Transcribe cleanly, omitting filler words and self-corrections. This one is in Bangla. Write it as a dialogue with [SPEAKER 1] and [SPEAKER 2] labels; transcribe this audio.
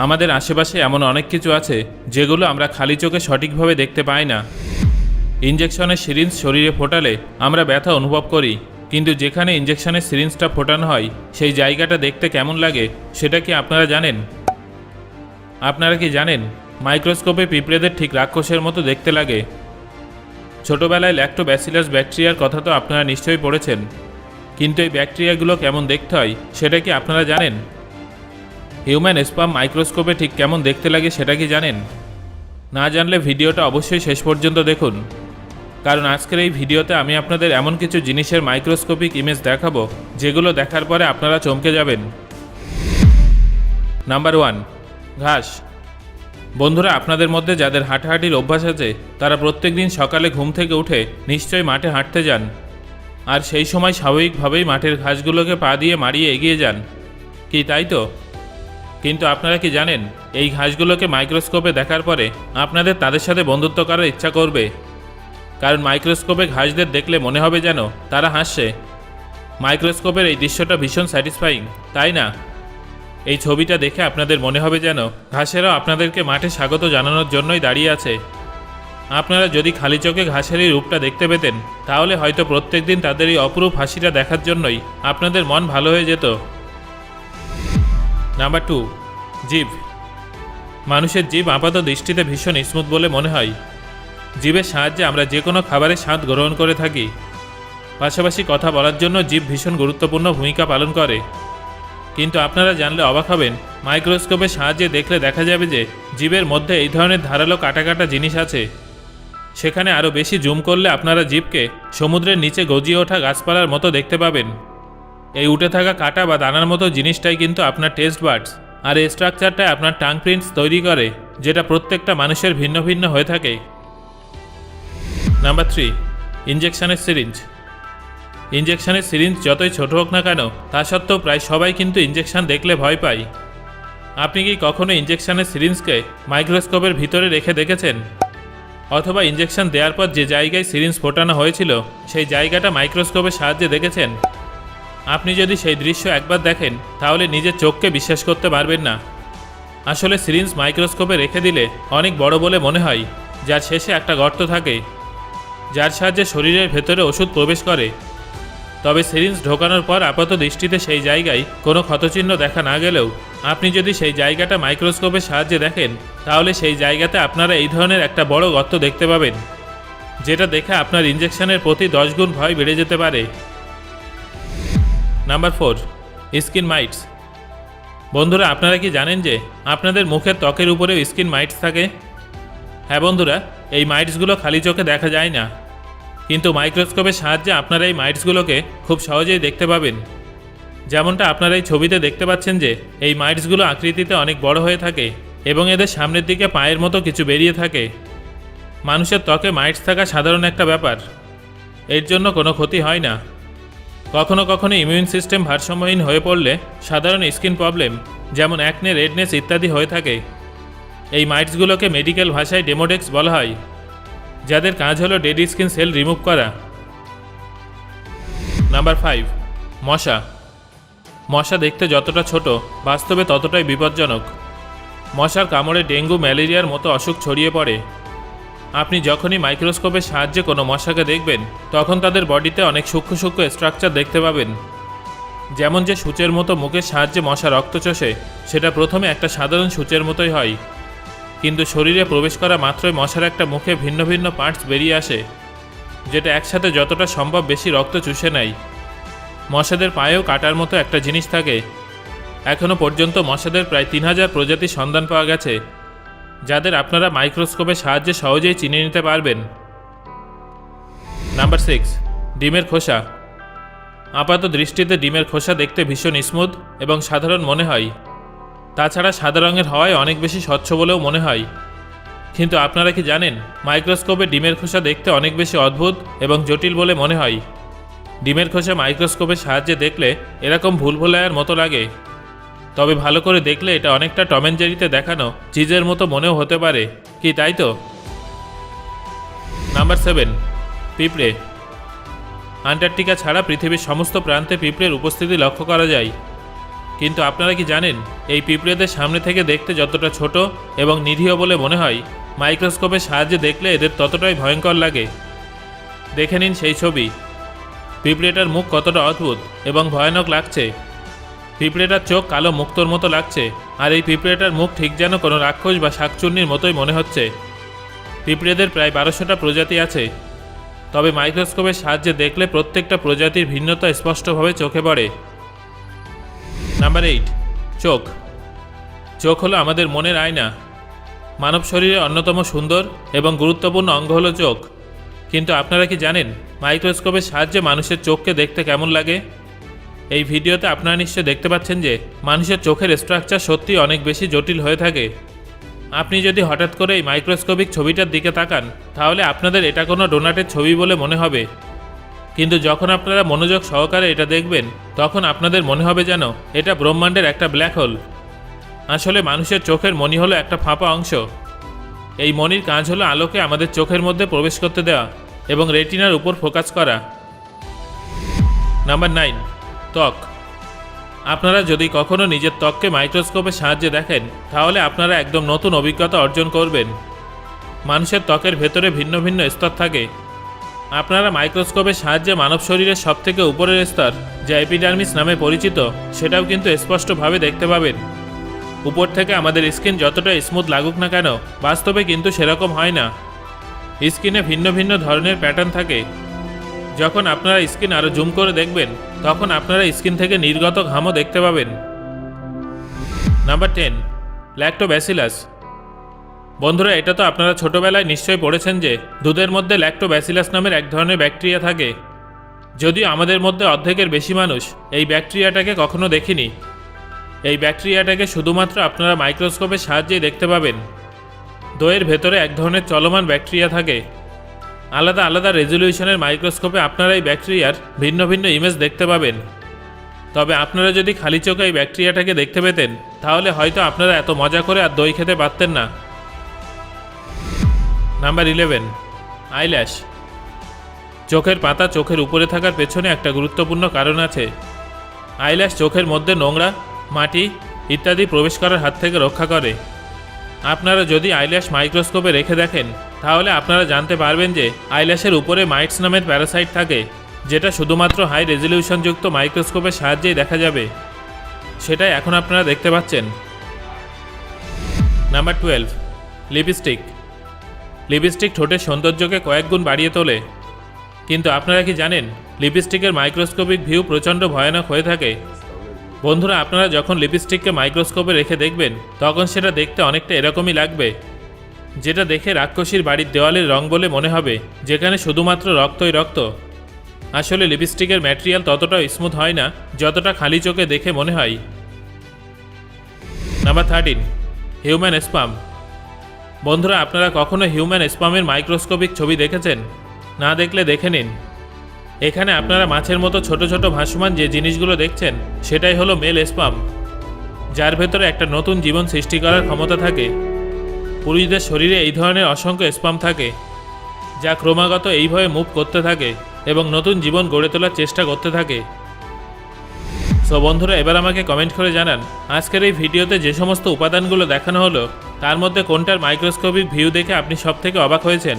[SPEAKER 1] আমাদের আশেপাশে এমন অনেক কিছু আছে যেগুলো আমরা খালি চোখে সঠিকভাবে দেখতে পাই না। ইঞ্জেকশনের সিরিঞ্জ শরীরে ফোটালে আমরা ব্যথা অনুভব করি, কিন্তু যেখানে ইঞ্জেকশনের সিরিঞ্জটা ফোটানো হয় সেই জায়গাটা দেখতে কেমন লাগে সেটা কি আপনারা জানেন? আপনারা কি জানেন মাইক্রোস্কোপে পিঁপড়েদের ঠিক রাক্ষসের মতো দেখতে লাগে? ছোটোবেলায় ল্যাক্টোব্যাসিলাস ব্যাকটেরিয়ার কথা তো আপনারা নিশ্চয়ই পড়েছেন, কিন্তু এই ব্যাকটেরিয়াগুলো কেমন দেখতে হয় সেটা কি আপনারা জানেন? হিউম্যান স্পার্ম মাইক্রোস্কোপে ঠিক কেমন দেখতে লাগে সেটা কি জানেন? না জানলে ভিডিওটা অবশ্যই শেষ পর্যন্ত দেখুন, কারণ আজকের এই ভিডিওতে আমি আপনাদের এমন কিছু জিনিসের মাইক্রোস্কোপিক ইমেজ দেখাবো যেগুলো দেখার পরে আপনারা চমকে যাবেন। নাম্বার 1, ঘাস। বন্ধুরা, আপনাদের মধ্যে যাদের হাঁটাহাঁটির অভ্যাস আছে তারা প্রত্যেক দিন সকালে ঘুম থেকে উঠে নিশ্চয়ই মাঠে হাঁটতে যান, আর সেই সময় স্বাভাবিকভাবেই মাঠের ঘাসগুলোকে পা দিয়ে মারিয়ে এগিয়ে যান, কি তাই তো? কিন্তু আপনারা কি জানেন এই ঘাসগুলোকে মাইক্রোস্কোপে দেখার পরে আপনাদের তাদের সাথে বন্ধুত্ব করার ইচ্ছা করবে, কারণ মাইক্রোস্কোপে ঘাসদের দেখলে মনে হবে যেন তারা হাসছে। মাইক্রোস্কোপের এই দৃশ্যটা ভীষণ স্যাটিসফাইং, তাই না? এই ছবিটা দেখে আপনাদের মনে হবে যেন ঘাসেরাও আপনাদেরকে মাঠে স্বাগত জানানোর জন্যই দাঁড়িয়ে আছে। আপনারা যদি খালি চোখে ঘাসের এই রূপটা দেখতে পেতেন তাহলে হয়তো প্রত্যেক দিন তাদের এই অপরূপ হাসিটা দেখার জন্যই আপনাদের মন ভালো হয়ে যেত। নাম্বার 2, জিভ। মানুষের জিভ আপাত দৃষ্টিতে ভীষণ স্মুথ বলে মনে হয়। জিভের সাহায্যে আমরা যে কোনো খাবারের স্বাদ গ্রহণ করে থাকি। পাশাপাশি কথা বলার জন্য জিভ ভীষণ গুরুত্বপূর্ণ ভূমিকা পালন করে। কিন্তু আপনারা জানলে অবাক হবেন, মাইক্রোস্কোপের সাহায্যে দেখলে দেখা যাবে যে জিভের মধ্যে এই ধরনের ধারালো কাটা কাটা জিনিস আছে। সেখানে আরও বেশি জুম করলে আপনারা জিভকে সমুদ্রের নিচে গজিয়ে ওঠা গাছপালার মতো দেখতে পাবেন। এই উঠে থাকা কাটা বা দানার মতো জিনিসটাই কিন্তু আপনার টেস্ট বাডস, আর এই স্ট্রাকচারটাই আপনার টাং প্রিন্টস তৈরি করে, যেটা প্রত্যেকটা মানুষের ভিন্ন ভিন্ন হয়ে থাকে। নাম্বার 3, ইঞ্জেকশনের সিরিঞ্জ। ইঞ্জেকশনের সিরিঞ্জ যতই ছোট হোক না কেন তা সত্ত্বেও প্রায় সবাই কিন্তু ইঞ্জেকশন দেখলে ভয় পায়। আপনি কি কখনো ইঞ্জেকশনের সিরিঞ্জকে মাইক্রোস্কোপের ভিতরে রেখে দেখেছেন? অথবা ইঞ্জেকশন দেওয়ার পর যে জায়গায় সিরিঞ্জ ফোটানো হয়েছিল সেই জায়গাটা মাইক্রোস্কোপের সাহায্যে দেখেছেন? আপনি যদি সেই দৃশ্য একবার দেখেন তাহলে নিজের চোখকে বিশ্বাস করতে পারবেন না। আসলে সিরিঞ্জ মাইক্রোস্কোপে রেখে দিলে অনেক বড় বলে মনে হয়, যার শেষে একটা গর্ত থাকে, যার সাহায্যে শরীরের ভেতরে ওষুধ প্রবেশ করে। তবে সিরিঞ্জ ঢোকানোর পর আপাত দৃষ্টিতে সেই জায়গায় কোনো ক্ষতচিহ্ন দেখা না গেলেও আপনি যদি সেই জায়গাটা মাইক্রোস্কোপের সাহায্যে দেখেন তাহলে সেই জায়গাতে আপনারা এই ধরনের একটা বড় গর্ত দেখতে পাবেন, যেটা দেখে আপনার ইঞ্জেকশনের প্রতি 10 গুণ ভয় বেড়ে যেতে পারে। Number 4, skin mites. বন্ধুরা, আপনারা কি জানেন যে আপনাদের মুখের ত্বকের উপরেও স্কিন মাইটস থাকে? হ্যাঁ বন্ধুরা, এই মাইটসগুলো খালি চোখে দেখা যায় না, কিন্তু মাইক্রোস্কোপের সাহায্যে আপনারা এই মাইটসগুলোকে খুব সহজেই দেখতে পাবেন। যেমনটা আপনারা এই ছবিতে দেখতে পাচ্ছেন যে এই মাইটসগুলো আকৃতিতে অনেক বড় হয়ে থাকে এবং এদের সামনের দিকে পায়ের মতো কিছু বেরিয়ে থাকে। মানুষের ত্বকে মাইটস থাকা সাধারণ একটা ব্যাপার, এর জন্য কোনো ক্ষতি হয় না। কখনো কখনো ইমিউন সিস্টেম ভারসাম্যহীন হয়ে পড়লে সাধারণ স্কিন প্রবলেম যেমন অ্যাকনে, রেডনেস ইত্যাদি হয়ে থাকে। এই মাইটসগুলোকে মেডিকেল ভাষায় ডেমোডেক্স বলা হয়, যাদের কাজ হলো ডেড স্কিন সেল রিমুভ করা। নাম্বার 5, মশা। মশা দেখতে যতটা ছোট বাস্তবে ততটাই বিপজ্জনক। মশার কামড়ে ডেঙ্গু, ম্যালেরিয়ার মতো অসুখ ছড়িয়ে পড়ে। আপনি যখনই মাইক্রোস্কোপের সাহায্যে কোনো মশাকে দেখবেন তখন তাদের বডিতে অনেক সূক্ষ্ম সূক্ষ্ম স্ট্রাকচার দেখতে পাবেন। যেমন যে সূচের মতো মুখের সাহায্যে মশা রক্ত চষে, সেটা প্রথমে একটা সাধারণ সূচের মতোই হয়, কিন্তু শরীরে প্রবেশ করা মাত্রই মশার একটা মুখে ভিন্ন ভিন্ন পার্টস বেরিয়ে আসে, যেটা একসাথে যতটা সম্ভব বেশি রক্ত চুষে নেয়। মশাদের পায়েও কাটার মতো একটা জিনিস থাকে। এখনও পর্যন্ত মশাদের প্রায় 3000 প্রজাতির সন্ধান পাওয়া গেছে, যাদের আপনারা মাইক্রোস্কোপের সাহায্যে সহজেই চিনে নিতে পারবেন। নাম্বার 6, ডিমের খোসা। আপাত দৃষ্টিতে ডিমের খোসা দেখতে ভীষণ স্মুথ এবং সাধারণ মনে হয়, তাছাড়া সাদা রঙের হওয়ায় অনেক বেশি স্বচ্ছ বলেও মনে হয়। কিন্তু আপনারা কি জানেন মাইক্রোস্কোপে ডিমের খোসা দেখতে অনেক বেশি অদ্ভুত এবং জটিল বলে মনে হয়। ডিমের খোসা মাইক্রোস্কোপের সাহায্যে দেখলে এরকম ভুলভুলাইয়ার মতো লাগে, তবে ভালো করে দেখলে এটা অনেকটা টম অ্যান্ড জেরিতে দেখানো চিজের মতো মনেও হতে পারে, কি তাই তো? নাম্বার 7, পিঁপড়ে। আন্টার্কটিকা ছাড়া পৃথিবীর সমস্ত প্রান্তে পিঁপড়ের উপস্থিতি লক্ষ্য করা যায়। কিন্তু আপনারা কি জানেন এই পিঁপড়েদের সামনে থেকে দেখতে যতটা ছোট এবং নিরীহ বলে মনে হয়, মাইক্রোস্কোপের সাহায্যে দেখলে এদের ততটাই ভয়ঙ্কর লাগে। দেখে নিন সেই ছবি। পিঁপড়েটার মুখ কতটা অদ্ভুত এবং ভয়ানক লাগছে। পিঁপড়েটার চোখ কালো মুক্তোর মতো লাগছে, আর এই পিঁপড়েটার মুখ ঠিক যেন কোনো রাক্ষস বা শাকচুন্নির মতোই মনে হচ্ছে। পিঁপড়েদের প্রায় 1200টা প্রজাতি আছে, তবে মাইক্রোস্কোপের সাহায্যে দেখলে প্রত্যেকটা প্রজাতির ভিন্নতা স্পষ্টভাবে চোখে পড়ে। নাম্বার 8, চোখ। চোখ হলো আমাদের মনের আয়না। মানব শরীরে অন্যতম সুন্দর এবং গুরুত্বপূর্ণ অঙ্গ হলো চোখ। কিন্তু আপনারা কি জানেন মাইক্রোস্কোপের সাহায্যে মানুষের চোখকে দেখতে কেমন লাগে? এই ভিডিওতে আপনারা নিশ্চয়ই দেখতে পাচ্ছেন যে মানুষের চোখের স্ট্রাকচার সত্যি অনেক বেশি জটিল হয়ে থাকে। আপনি যদি হঠাৎ করে এই মাইক্রোস্কোপিক ছবিটার দিকে তাকান, তাহলে আপনাদের এটা কোনো ডোনাটের ছবি বলে মনে হবে। কিন্তু যখন আপনারা মনোযোগ সহকারে এটা দেখবেন, তখন আপনাদের মনে হবে যেন এটা ব্রহ্মাণ্ডের একটা ব্ল্যাক হোল। আসলে মানুষের চোখের মণি হলো একটা ফাঁপা অংশ। এই মণির কাজ হলো আলোকে আমাদের চোখের মধ্যে প্রবেশ করতে দেওয়া এবং রেটিনার উপর ফোকাস করা। নাম্বার 9, ত্বক। আপনারা যদি কখনো নিজের ত্বককে মাইক্রোস্কোপের সাহায্যে দেখেন, তাহলে আপনারা একদম নতুন অভিজ্ঞতা অর্জন করবেন। মানুষের ত্বকের ভেতরে ভিন্ন ভিন্ন স্তর থাকে। আপনারা মাইক্রোস্কোপের সাহায্যে মানব শরীরের সবথেকে উপরের স্তর, যা এপিডার্মিস নামে পরিচিত, সেটাও কিন্তু স্পষ্টভাবে দেখতে পাবেন। উপর থেকে আমাদের স্কিন যতটা স্মুথ লাগুক না কেন, বাস্তবে কিন্তু সেরকম হয় না। স্কিনে ভিন্ন ভিন্ন ধরনের প্যাটার্ন থাকে। যখন আপনারা স্কিন আরও জুম করে দেখবেন, তখন আপনারা স্কিন থেকে নির্গত ঘামও দেখতে পাবেন। Number 10, Lactobacillus. বন্ধুরা, এটা তো আপনারা ছোটবেলায় নিশ্চয়ই পড়েছেন যে দুধের মধ্যে ল্যাক্টোব্যাসিলাস নামের এক ধরনের ব্যাকটেরিয়া থাকে। যদিও আমাদের মধ্যে অর্ধেকের বেশি মানুষ এই ব্যাকটেরিয়াটাকে কখনো দেখিনি। এই ব্যাকটেরিয়াটাকে শুধুমাত্র আপনারা মাইক্রোস্কোপের সাহায্যেই দেখতে পাবেন। দইয়ের ভেতরে এক ধরনের চলমান ব্যাকটেরিয়া থাকে। আলাদা আলাদা রেজলিউশনের মাইক্রোস্কোপে আপনারা এই ব্যাকটেরিয়ার ভিন্ন ভিন্ন ইমেজ দেখতে পাবেন। তবে আপনারা যদি খালি চোখে এই ব্যাকটেরিয়াটাকে দেখতে পেতেন, তাহলে হয়তো আপনারা এত মজা করে আর দই খেতে পারতেন না। Number 11, eyelash. চোখের পাতা চোখের উপরে থাকার পেছনে একটা গুরুত্বপূর্ণ কারণ আছে। আইল্যাশ চোখের মধ্যে নোংরা, মাটি ইত্যাদি প্রবেশ করার হাত থেকে রক্ষা করে। আপনারা যদি আইল্যাশ মাইক্রোস্কোপে রেখে দেখেন, তাহলে আপনারা জানতে পারবেন যে আইল্যাশের উপরে মাইটস নামের প্যারাসাইট থাকে, যেটা শুধুমাত্র হাই রেজলিউশনযুক্ত মাইক্রোস্কোপের সাহায্যেই দেখা যাবে। সেটাই এখন আপনারা দেখতে পাচ্ছেন। Number 12, lipstick. লিপস্টিক ঠোঁটের সৌন্দর্যকে কয়েক গুণ বাড়িয়ে তোলে। কিন্তু আপনারা কি জানেন লিপস্টিকের মাইক্রোস্কোপিক ভিউ প্রচণ্ড ভয়ানক হয়ে থাকে। বন্ধুরা, আপনারা যখন লিপস্টিককে মাইক্রোস্কোপে রেখে দেখবেন, তখন সেটা দেখতে অনেকটা এরকমই লাগবে, যেটা দেখে রাক্ষসীর বাড়ির দেওয়ালের রং বলে মনে হবে, যেখানে শুধুমাত্র রক্তই রক্ত। আসলে লিপস্টিকের ম্যাটেরিয়াল ততটাও স্মুথ হয় না যতটা খালি চোখে দেখে মনে হয়। Number 13, human spam. বন্ধুরা, আপনারা কখনো হিউম্যান স্পামের মাইক্রোস্কোপিক ছবি দেখেছেন? না দেখলে দেখে নিন। এখানে আপনারা মাছের মতো ছোট ছোট ভাসমান যে জিনিসগুলো দেখছেন, সেটাই হলো মেল স্পাম, যার ভেতরে একটা নতুন জীবন সৃষ্টি করার ক্ষমতা থাকে। পুরুষদের শরীরে এই ধরনের অসংখ্য স্পাম থাকে, যা ক্রমাগত এইভাবে মুভ করতে থাকে এবং নতুন জীবন গড়ে তোলার চেষ্টা করতে থাকে। সো বন্ধুরা, এবার আমাকে কমেন্ট করে জানান আজকের এই ভিডিওতে যে সমস্ত উপাদানগুলো দেখানো হলো, তার মধ্যে কোনটার মাইক্রোস্কোপিক ভিউ দেখে আপনি সবথেকে অবাক হয়েছেন।